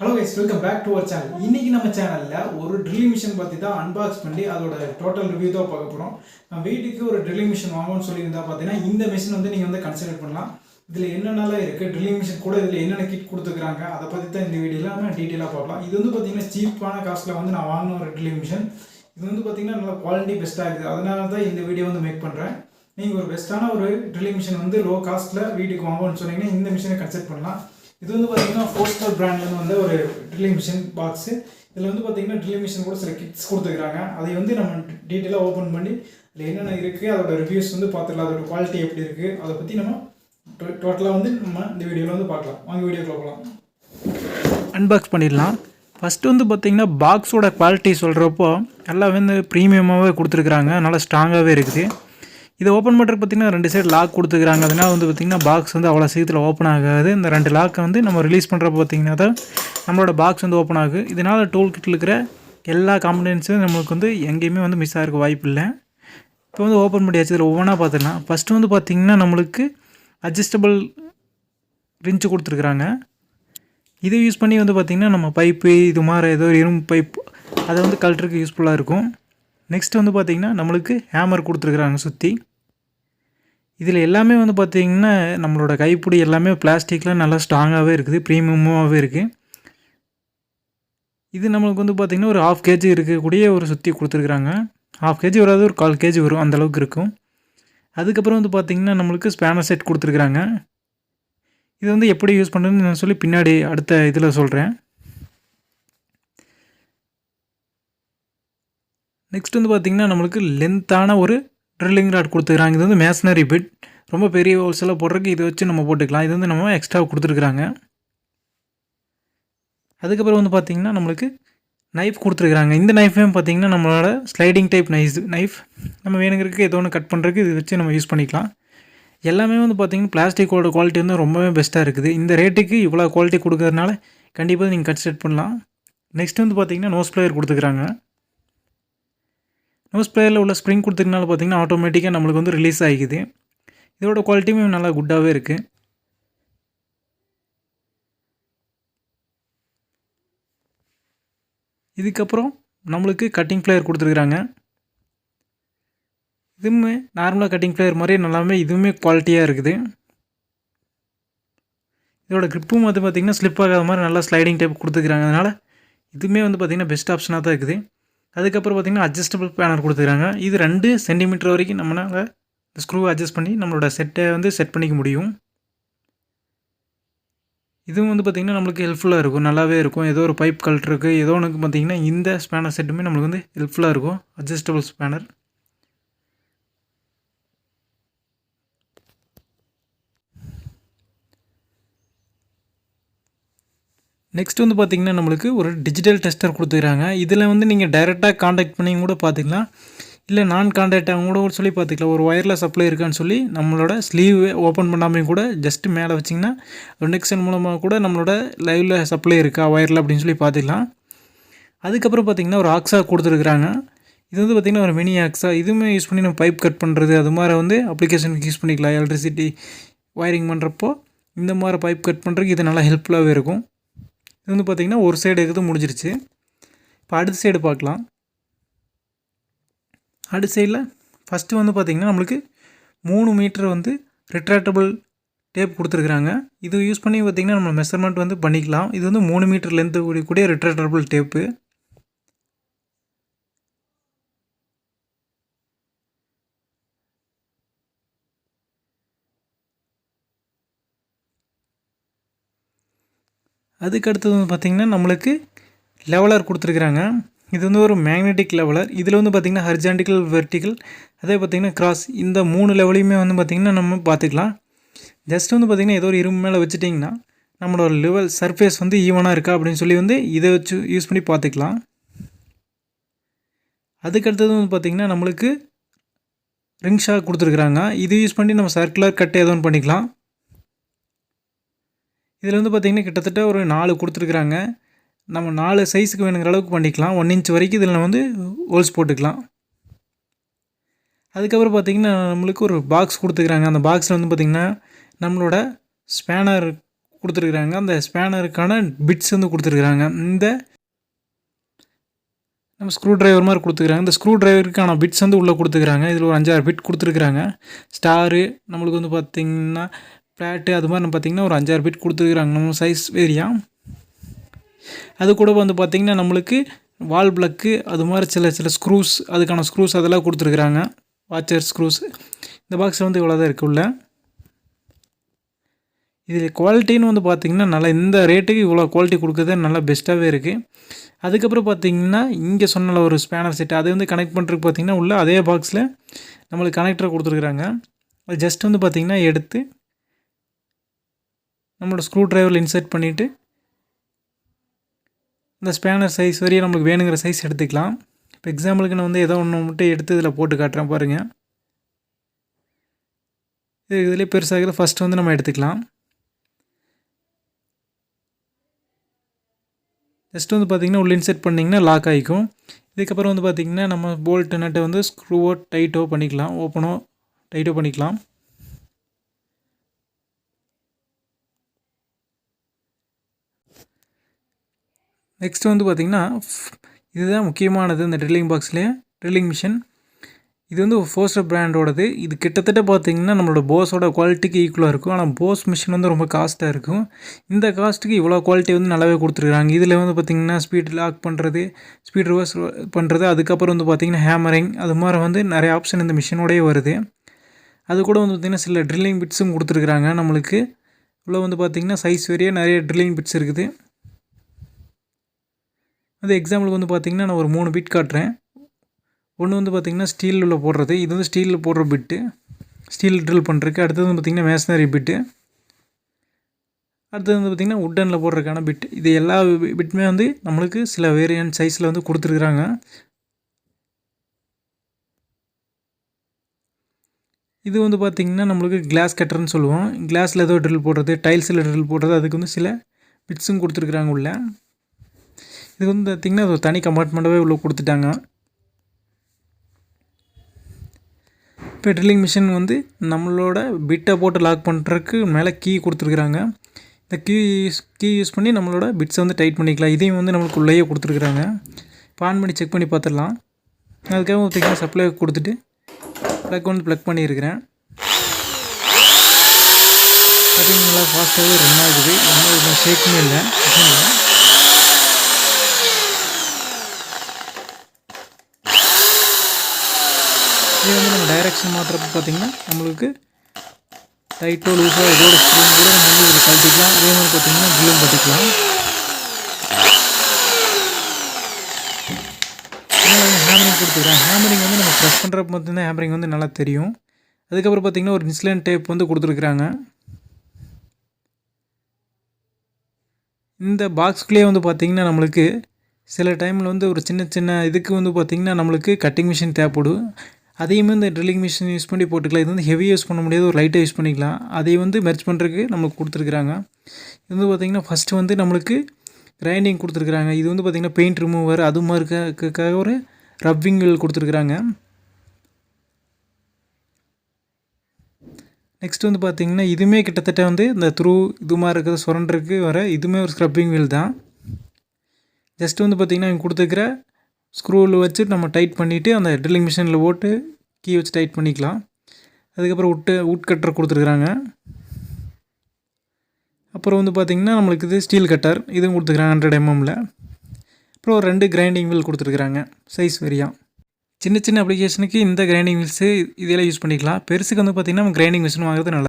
Hello guys, welcome back to our channel. இன்னைக்கு நம்ம சேனலில் ஒரு ட்ரில்லிங் மிஷின் பற்றி தான் அன்பாக்ஸ் பண்ணி அதோட டோட்டல் ரிவ்யூ தான் பார்க்க போகிறோம். நம்ம வீட்டுக்கு ஒரு ட்ரில்லிங் மிஷின் வாங்கணும்னு சொல்லியிருந்தா பார்த்தீங்கன்னா இந்த மிஷின் வந்து நீங்கள் வந்து கன்சிடர் பண்ணலாம். இதில் என்னென்னலாம் இருக்குது, ட்ரில்லிங் மிஷின் கூட இதில் என்னென்ன கிட் கொடுத்துருக்காங்க அதை பற்றி தான் இந்த வீடியோவில் நம்ம டீட்டெயிலாக பார்க்கலாம். இது வந்து பார்த்தீங்கன்னா சீப்பான காஸ்ட்டில் வந்து நான் வாங்கின ஒரு ட்ரில்லிங் மிஷின். இது வந்து பார்த்தீங்கன்னா நல்லா குவாலிட்டி பெஸ்ட்டாக இருக்குது. அதனால தான் இந்த வீடியோ வந்து மேக் பண்ணுறேன். நீங்கள் ஒரு பெஸ்ட்டான ஒரு ட்ரில்லிங் மிஷின் வந்து லோ காஸ்ட்டில் வீட்டுக்கு வாங்கணும்னு சொன்னீங்கன்னா இந்த மிஷினை கன்சிடர் பண்ணலாம். இது வந்து பார்த்தீங்கன்னா ஃபோர்ஸ்டர் பிராண்ட்லேருந்து வந்து ஒரு ட்ரில்லிங் மிஷின் பாக்ஸு. இதில் வந்து பார்த்தீங்கன்னா ட்ரில்லிங் மிஷின் கூட சில கிட்ஸ் கொடுத்துருக்காங்க. அதை வந்து நம்ம டீட்டெயிலாக ஓப்பன் பண்ணி அதில் என்னென்ன இருக்குது அதோட ரிவ்யூஸ் வந்து பார்த்துக்கலாம். அதோட குவாலிட்டி எப்படி இருக்குது அதை பற்றி நம்ம டோட்டலாக வந்து நம்ம இந்த வீடியோவில் வந்து பார்க்கலாம். வாங்க வீடியோக்குள்ள போகலாம். அன்பாக்ஸ் பண்ணிடலாம். ஃபஸ்ட்டு வந்து பார்த்திங்கன்னா பாக்ஸோட குவாலிட்டி சொல்கிறப்போ எல்லாம் வந்து ப்ரீமியமாகவே கொடுத்துருக்குறாங்க, நல்லா ஸ்ட்ராங்காகவே இருக்குது. இதை ஓப்பன் பண்ணுறதுக்கு பார்த்திங்கன்னா 2 சைடு லாக் கொடுத்துருக்குறாங்க. அதனால் வந்து பார்த்திங்கன்னா பாக்ஸ் வந்து அவ்வளோ சீக்கிரத்தில் ஓப்பன் ஆகாது. இந்த 2 லாக்கை வந்து நம்ம ரிலீஸ் பண்ணுறப்ப பார்த்திங்கன்னா தான் நம்மளோட பாக்ஸ் வந்து ஓப்பன் ஆகுது. இதனால் டூல் கிட்டில் இருக்கிற எல்லா காம்பனன்ட்ஸும் நம்மளுக்கு வந்து எங்கேயுமே வந்து மிஸ் ஆகிருக்க வாய்ப்பு இல்லை. இப்போ வந்து ஓப்பன் பண்ணியாச்சு. இதில் ஒவ்வொன்றா பார்த்துக்கலாம். ஃபஸ்ட்டு வந்து பார்த்திங்கன்னா நம்மளுக்கு அட்ஜஸ்டபிள் ரிஞ்சு கொடுத்துருக்குறாங்க. இதை யூஸ் பண்ணி வந்து பார்த்திங்கன்னா நம்ம பைப்பு இது மாதிரி ஏதோ ஒரு இரும்பு பைப் அதை வந்து கழட்டுறதுக்கு யூஸ்ஃபுல்லாக இருக்கும். நெக்ஸ்ட் வந்து பார்த்திங்கன்னா நம்மளுக்கு ஹேமர் கொடுத்துருக்குறாங்க சுற்றி. இதில் எல்லாமே வந்து பார்த்திங்கன்னா நம்மளோட கைப்பிடி எல்லாமே பிளாஸ்டிக்கில் நல்லா ஸ்ட்ராங்காகவே இருக்குது, ப்ரீமியமாகவே இருக்குது. இது நம்மளுக்கு வந்து பார்த்திங்கன்னா ஒரு 1/2 kg இருக்கக்கூடிய ஒரு சுற்றி கொடுத்துருக்குறாங்க. 1/2 kg வராது, ஒரு 1/4 kg வரும், அந்தளவுக்கு இருக்கும். அதுக்கப்புறம் வந்து பார்த்திங்கன்னா நம்மளுக்கு ஸ்பேனர் செட் கொடுத்துருக்குறாங்க. இது வந்து எப்படி யூஸ் பண்ணுறதுன்னு நான் சொல்லி பின்னாடி அடுத்த இதில் சொல்கிறேன். நெக்ஸ்ட் வந்து பார்த்திங்கன்னா நம்மளுக்கு லென்த்தான ஒரு ட்ரில்லிங் ராட் கொடுத்துருக்குறாங்க. இது வந்து மேசனரி பிட், ரொம்ப பெரிய ஹோல்ஸெல்லாம் போடுறதுக்கு இதை வச்சு நம்ம போட்டுக்கலாம். இது வந்து நம்ம எக்ஸ்ட்ரா கொடுத்துருக்குறாங்க. அதுக்கப்புறம் வந்து பார்த்திங்கன்னா நம்மளுக்கு நைஃப் கொடுத்துருக்குறாங்க. இந்த நைஃபே பார்த்திங்கன்னா நம்மளோட ஸ்லைடிங் டைப் நைஃப் நம்ம வேணுங்கிறதுக்கு ஏதோ ஒன்று கட் பண்ணுறதுக்கு இது வச்சு நம்ம யூஸ் பண்ணிக்கலாம். எல்லாமே வந்து பார்த்திங்கன்னா பிளாஸ்டிக்கோட குவாலிட்டி வந்து ரொம்பவே பெஸ்ட்டாக இருக்குது. இந்த ரேட்டுக்கு இவ்வளோ குவாலிட்டி கொடுக்கறதுனால கண்டிப்பாக நீங்கள் கன்சிடர் பண்ணலாம். நெக்ஸ்ட் வந்து பார்த்திங்கன்னா நோஸ் ப்ளேயர் கொடுத்துருக்குறாங்க. நோஸ் ப்ளேயரில் உள்ள ஸ்ப்ரிங் கொடுத்துருக்கனால பார்த்திங்கன்னா ஆட்டோமேட்டிக்காக நம்மளுக்கு வந்து ரிலீஸ் ஆகிக்குது. இதோட குவாலிட்டியுமே நல்லா குட்டாகவே இருக்குது. இதுக்கப்புறம் நம்மளுக்கு கட்டிங் ப்ளேயர் கொடுத்துருக்குறாங்க. இதுவுமே நார்மலாக கட்டிங் ப்ளேயர் மாதிரியே நல்லாமே இதுவுமே குவாலிட்டியாக இருக்குது. இதோட க்ரிப்பும் வந்து பார்த்திங்கன்னா ஸ்லிப் ஆகாத மாதிரி நல்லா ஸ்லைடிங் டைப் கொடுத்துருக்குறாங்க. அதனால் இதுவுமே வந்து பார்த்திங்கன்னா பெஸ்ட் ஆப்ஷனாக தான் இருக்குது. அதுக்கப்புறம் பார்த்திங்கன்னா அட்ஜஸ்டபிள் பேனர் கொடுத்துருக்காங்க. இது 2 சென்டிமீட்டர் வரைக்கும் நம்மளால் இந்த ஸ்க்ரூவை அட்ஜஸ்ட் பண்ணி நம்மளோட செட்டை வந்து செட் பண்ணிக்க முடியும். இதுவும் வந்து பார்த்திங்கன்னா நம்மளுக்கு ஹெல்ப்ஃபுல்லாக இருக்கும், நல்லாவே இருக்கும். ஏதோ ஒரு பைப் கழட்டுறதுக்கு ஏதோ ஒன்றுக்கு பார்த்திங்கன்னா இந்த ஸ்பேனர் செட்டுமே நம்மளுக்கு வந்து ஹெல்ப்ஃபுல்லாக இருக்கும், அட்ஜஸ்டபிள் ஸ்பேனர். நெக்ஸ்ட் வந்து பார்த்திங்கன்னா நம்மளுக்கு ஒரு டிஜிட்டல் டெஸ்டர் கொடுத்துக்கிறாங்க. இதில் வந்து நீங்கள் டைரெக்டாக காண்டாக்ட் பண்ணி கூட பார்த்துக்கலாம், இல்லை நான் காண்டாக்டாக கூட சொல்லி பார்த்துக்கலாம். ஒரு ஒயர்லெஸ் சப்ளை இருக்கான்னு சொல்லி நம்மளோட ஸ்லீவ் ஓப்பன் பண்ணாமல் கூட ஜஸ்ட்டு மேலே வச்சிங்கன்னா இண்டக்ஷன் மூலமாக கூட நம்மளோட லைவில் சப்ளை இருக்கா ஒயரில் அப்படின்னு சொல்லி பார்த்துக்கலாம். அதுக்கப்புறம் பார்த்திங்கன்னா ஒரு ஆக்ஸா கொடுத்துருக்குறாங்க. இது வந்து பார்த்திங்கன்னா ஒரு மினி ஆக்ஸா. இதுவுமே யூஸ் பண்ணி நம்ம பைப் கட் பண்ணுறது அது மாதிரி வந்து அப்ளிகேஷனுக்கு யூஸ் பண்ணிக்கலாம். எலக்ட்ரிசிட்டி ஒயரிங் பண்ணுறப்போ இந்த மாதிரி பைப் கட் பண்ணுறதுக்கு இது நல்லா ஹெல்ப்ஃபுல்லாகவே இருக்கும். இது வந்து பார்த்திங்கன்னா ஒரு சைடு எடுத்து முடிஞ்சிருச்சு. இப்போ அடுத்த சைடு பார்க்கலாம். அடுத்த சைடில் ஃபஸ்ட்டு வந்து பார்த்திங்கன்னா நம்மளுக்கு 3 மீட்டர் வந்து ரிட்ராக்டபிள் டேப் கொடுத்துருக்குறாங்க. இது யூஸ் பண்ணி பார்த்திங்கன்னா நம்ம மெஷர்மெண்ட் வந்து பண்ணிக்கலாம். இது வந்து 3 மீட்டர் லென்த்து கூடிய ரிட்ராக்டபிள் டேப்பு. அதுக்கு அடுத்தது வந்து பார்த்திங்கன்னா நம்மளுக்கு லெவலர் கொடுத்துருக்குறாங்க. இது வந்து ஒரு மேக்னெட்டிக் லெவலர். இதில் வந்து பார்த்திங்கன்னா ஹரிசாண்டல், வெர்டிக்கல், அதே பார்த்திங்கன்னா கிராஸ், இந்த 3 லெவலையுமே வந்து பார்த்திங்கன்னா நம்ம பார்த்துக்கலாம். ஜஸ்ட் வந்து பார்த்திங்கன்னா ஏதோ ஒரு இரும்பு மேலே வச்சுட்டிங்கன்னா நம்மளோட லெவல் சர்ஃபேஸ் வந்து ஈவனாக இருக்கா அப்படின்னு சொல்லி வந்து இதை வச்சு யூஸ் பண்ணி பார்த்துக்கலாம். அதுக்கடுத்தது வந்து பார்த்திங்கன்னா நம்மளுக்கு ரிங் ஷாக் கொடுத்துருக்குறாங்க. இது யூஸ் பண்ணி நம்ம சர்க்குலர் கட் ஏதோ ஒன்று பண்ணிக்கலாம். இதில் வந்து பார்த்திங்கன்னா கிட்டத்தட்ட ஒரு 4 கொடுத்துருக்குறாங்க. நம்ம 4 சைஸுக்கு வேணுங்கிற அளவுக்கு பண்ணிக்கலாம். 1 இன்ச் வரைக்கும் இதில் வந்து ஹோல்ஸ் போட்டுக்கலாம். அதுக்கப்புறம் பார்த்திங்கன்னா நம்மளுக்கு ஒரு பாக்ஸ் கொடுத்துருக்குறாங்க. அந்த பாக்ஸில் வந்து பார்த்திங்கன்னா நம்மளோட ஸ்பேனர் கொடுத்துருக்குறாங்க. அந்த ஸ்பேனருக்கான பிட்ஸ் வந்து கொடுத்துருக்குறாங்க. இந்த நம்ம ஸ்க்ரூ டிரைவர் மாதிரி கொடுத்துருக்காங்க. இந்த ஸ்க்ரூ டிரைவருக்கான பிட்ஸ் வந்து உள்ளே கொடுத்துருக்காங்க. இதில் ஒரு 5-6 பிட் கொடுத்துருக்குறாங்க. ஸ்டாரு நம்மளுக்கு வந்து பார்த்திங்கன்னா ஃப்ளாட்டு அது மாதிரி நம்ம பார்த்திங்கன்னா ஒரு 5-6 பிட் கொடுத்துருக்குறாங்க நம்ம சைஸ் வேரியா. அது கூட வந்து பார்த்திங்கன்னா நம்மளுக்கு வால் ப்ளக்கு அது மாதிரி சில ஸ்க்ரூஸ் அதுக்கான ஸ்க்ரூஸ் அதெல்லாம் கொடுத்துருக்குறாங்க. Watcher screws. இந்த பாக்ஸில் வந்து இவ்வளோ தான் இருக்குது உள்ள. இதில் குவாலிட்டின்னு வந்து பார்த்திங்கன்னா நல்லா இந்த ரேட்டுக்கு இவ்வளோ குவாலிட்டி கொடுக்குறது நல்லா பெஸ்ட்டாகவே இருக்குது. அதுக்கப்புறம் பார்த்திங்கன்னா இங்கே சொன்ன ஒரு ஸ்பேனர் செட் அதை வந்து கனெக்ட் பண்ணுறதுக்கு பார்த்திங்கன்னா உள்ள அதே பாக்ஸில் நம்மளுக்கு கனெக்டரை கொடுத்துருக்குறாங்க. அது ஜஸ்ட் வந்து பார்த்திங்கன்னா எடுத்து நம்மளோட ஸ்க்ரூ டிரைவரில் இன்சர்ட் பண்ணிவிட்டு இந்த ஸ்பேனர் சைஸ் வரையும் நம்மளுக்கு வேணுங்கிற சைஸ் எடுத்துக்கலாம். இப்போ எக்ஸாம்பிளுக்கு நான் வந்து ஏதோ ஒன்று மட்டும் எடுத்து இதில் போட்டு காட்டுறேன் பாருங்கள். இதிலே பெருசாக ஃபஸ்ட்டு வந்து நம்ம எடுத்துக்கலாம். ஜஸ்ட் வந்து பார்த்திங்கன்னா உள்ள இன்செர்ட் பண்ணிங்கன்னா லாக் ஆகிக்கும். இதுக்கப்புறம் வந்து பார்த்திங்கன்னா நம்ம போல்ட் நட்டை வந்து ஸ்க்ரூவோ டைட்டோ பண்ணிக்கலாம். ஓப்பனோ டைட்டோ பண்ணிக்கலாம். நெக்ஸ்ட் வந்து பார்த்திங்கன்னா இதுதான் முக்கியமானது இந்த ட்ரில்லிங் பாக்ஸ்லேயே. ட்ரில்லிங் மிஷின் இது வந்து ஃபோஸ்டர் பிராண்டோடது. இது கிட்டத்தட்ட பார்த்திங்கன்னா நம்மளோட போஸோட குவாலிட்டிக்கு ஈக்குவலாக இருக்கும். ஆனால் போஸ் மிஷின் வந்து ரொம்ப காஸ்ட்டாக இருக்கும். இந்த காஸ்ட்டுக்கு இவ்வளோ குவாலிட்டி வந்து நல்லாவே கொடுத்துருக்காங்க. இதில் வந்து பார்த்திங்கன்னா ஸ்பீட் லாக் பண்ணுறது, ஸ்பீட் ரிவர்ஸ் பண்ணுறது, அதுக்கப்புறம் வந்து பார்த்திங்கன்னா ஹேமரிங் அது மாதிரி வந்து நிறைய ஆப்ஷன் இந்த மிஷினோடய வருது. அது கூட வந்து பார்த்திங்கன்னா சில ட்ரில்லிங் பிட்ஸும் கொடுத்துருக்குறாங்க நம்மளுக்கு. இவ்வளோ வந்து பார்த்திங்கன்னா சைஸ் வரையே நிறைய ட்ரில்லிங் பிட்ஸ் இருக்குது. அது எக்ஸாம்பிளுக்கு வந்து பார்த்திங்கன்னா நான் ஒரு 3 பிட் காட்டுறேன். ஒன்று வந்து பார்த்திங்கன்னா ஸ்டீலில் போடுறது. இது வந்து ஸ்டீலில் போடுற பிட்டு, ஸ்டீல் ட்ரில் பண்ணுறதுக்கு. அடுத்தது வந்து பார்த்திங்கன்னா மேஷனரி பிட்டு. அடுத்தது வந்து பார்த்திங்கன்னா உட்டனில் போடுறதுக்கான பிட்டு. இது எல்லா பிட்டுமே வந்து நம்மளுக்கு சில வேரியன்ட் சைஸில் வந்து கொடுத்துருக்குறாங்க. இது வந்து பார்த்திங்கன்னா நம்மளுக்கு கிளாஸ் கட்டர்னு சொல்லுவோம். கிளாஸில் ஏதோ ட்ரில் போடுறது, டைல்ஸில் ட்ரில் போடுறது, அதுக்கு வந்து சில பிட்ஸும் கொடுத்துருக்குறாங்க உள்ள. இது வந்து பார்த்திங்கன்னா ஒரு தனி கம்பார்ட்மெண்ட்டாகவே உள்ள கொடுத்துட்டாங்க. இப்போ ட்ரில்லிங் மிஷின் வந்து நம்மளோட பிட்டை போட்டு லாக் பண்ணுறதுக்கு மேலே கீ கொடுத்துருக்குறாங்க. இந்த கீ யூஸ் பண்ணி நம்மளோட பிட்ஸை வந்து டைட் பண்ணிக்கலாம். இதையும் வந்து நம்மளுக்கு உள்ளேயே கொடுத்துருக்குறாங்க. இப்போ ஆன் பண்ணி செக் பண்ணி பார்த்துடலாம். அதுக்காக பார்த்திங்கன்னா சப்ளை கொடுத்துட்டு ப்ளக் பண்ணியிருக்கிறேன். பார்த்திங்கன்னா நல்லா ஃபாஸ்ட்டாகவே ரன் ஆகுது. எந்த ஷேக்குமே இல்லை மிஷினில். இதே வந்து நம்ம டைரெக்ஷன் மாற்றுறப்ப பார்த்திங்கன்னா நம்மளுக்கு டைட்டோ லூஸோ இதோட ஸ்க்ரூன் கூட நம்ம வந்து இதில் கழட்டிக்கலாம். அதே மாதிரி பார்த்திங்கன்னா ட்ரில்லும் பட்டிக்கலாம். ஹேமரிங் கொடுத்துக்கிறேன். ஹேமரிங் வந்து நம்ம ப்ரெஸ் பண்ணுறப்ப பார்த்திங்கன்னா ஹேமரிங் வந்து நல்லா தெரியும். அதுக்கப்புறம் பார்த்திங்கன்னா ஒரு இன்சுலின் டேப் வந்து கொடுத்துருக்குறாங்க. இந்த பாக்ஸ்குள்ளேயே வந்து பார்த்திங்கன்னா நம்மளுக்கு சில டைமில் வந்து ஒரு சின்ன இதுக்கு வந்து பார்த்திங்கன்னா நம்மளுக்கு கட்டிங் மிஷின் தேவைப்படும். அதையுமே இந்த ட்ரில்லிங் மிஷின் யூஸ் பண்ணி போட்டுக்கலாம். இது வந்து ஹெவி யூஸ் பண்ண முடியாது, ஒரு லைட்டாக யூஸ் பண்ணிக்கலாம். அதை வந்து மெர்ஜ் பண்ணுறதுக்கு நம்மளுக்கு கொடுத்துருக்குறாங்க. இது வந்து பார்த்திங்கன்னா ஃபஸ்ட்டு வந்து நம்மளுக்கு கிரைண்டிங் கொடுத்துருக்குறாங்க. இது வந்து பார்த்திங்கன்னா பெயிண்ட் ரிமூவர் அது மாதிரி இருக்காக ஒரு ரப்பிங் வீல் கொடுத்துருக்குறாங்க. நெக்ஸ்ட் வந்து பார்த்திங்கன்னா இதுவுமே கிட்டத்தட்ட வந்து இந்த இது மாதிரி இருக்கிறது சுரண்டருக்கு வர இதுவுமே ஒரு ஸ்க்ரப்பிங் வீல் தான். ஜஸ்ட் வந்து பார்த்திங்கன்னா இங்கே கொடுத்துருக்குற ஸ்க்ரூவில் வச்சு நம்ம டைட் பண்ணிவிட்டு அந்த ட்ரில்லிங் மிஷினில் போட்டு கீ வச்சு டைட் பண்ணிக்கலாம். அதுக்கப்புறம் உட் கட்டர் கொடுத்துருக்குறாங்க. அப்புறம் வந்து பார்த்திங்கன்னா நம்மளுக்கு இது ஸ்டீல் கட்டர் இதுவும் கொடுத்துருக்குறாங்க 100 mm. அப்புறம் ஒரு 2 கிரைண்டிங் வீல் கொடுத்துருக்குறாங்க சைஸ் வரியாக. சின்ன அப்ளிகேஷனுக்கு இந்த கிரைண்டிங் வீல்ஸு இதெல்லாம் யூஸ் பண்ணிக்கலாம். பெருசுக்கு வந்து பார்த்திங்கன்னா நம்ம கிரைண்டிங் மிஷின் வாங்குறது நல்லா.